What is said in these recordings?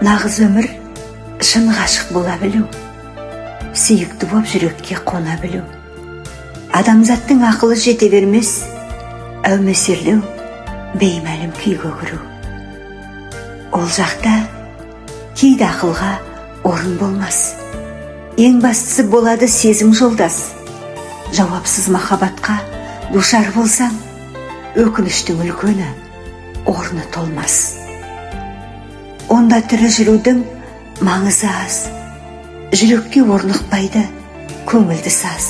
Нағыз өмір шын ғашық бола білу, сүйікті боп жүрекке қона білу. Адамзаттың ақылы жете бермес, әумесерлеу, беймәлім күйге кіру. Ол жақта кейде ақылға орын болмас. Ең бастысы болады сезім жолдас. Жауапсыз махаббатқа душар болсаң, өкініштің үлкені орны толмас. Онда тірі жүрудің маңызы аз. Жүрекке орнықпайды көңілді саз.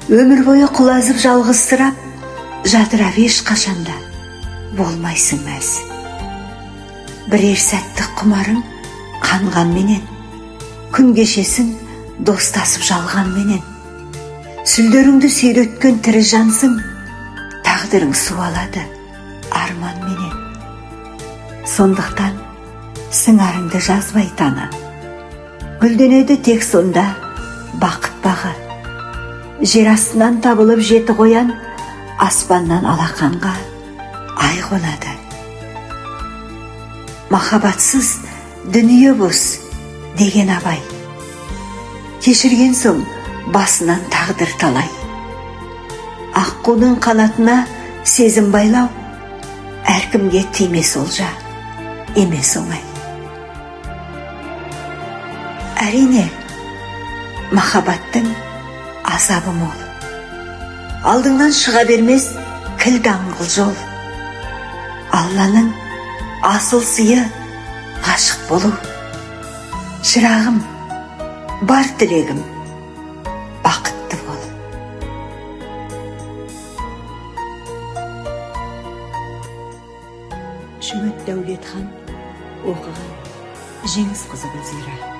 Өмір бойы құлазып жалғызсырап, жадырап ешқашанда болмайсың мәз. Бірер сәттік құмарың қанғанменен, күн кешесің достасып жалғанменен. Сүлдеріңді сүйреткен тірі жансың, тағдырың суалады арманменен. Сондықтан сыңарыңды жазбай таны, гүлденеді тек сонда бақыт бағы. Жер астынан табылып жеті қоян, аспаннан алақанға ай қонады. Махаббатсыз дүние бос деген абай. Кешірген соң басынан тағдыр талай. Аққудың қанатына сезім байлау, әркімге тимес олжа, емес оңай. Әрине, махаббаттың азабы мол. Алдыңнан шыға бермес кіл даңғыл жол. Алланың асыл сыйы ғашық болу. Шырағым, бар тілегім бақытты бол. Шөмет Дәулетхан оқыған, Жеңіс қызы Гүлзира.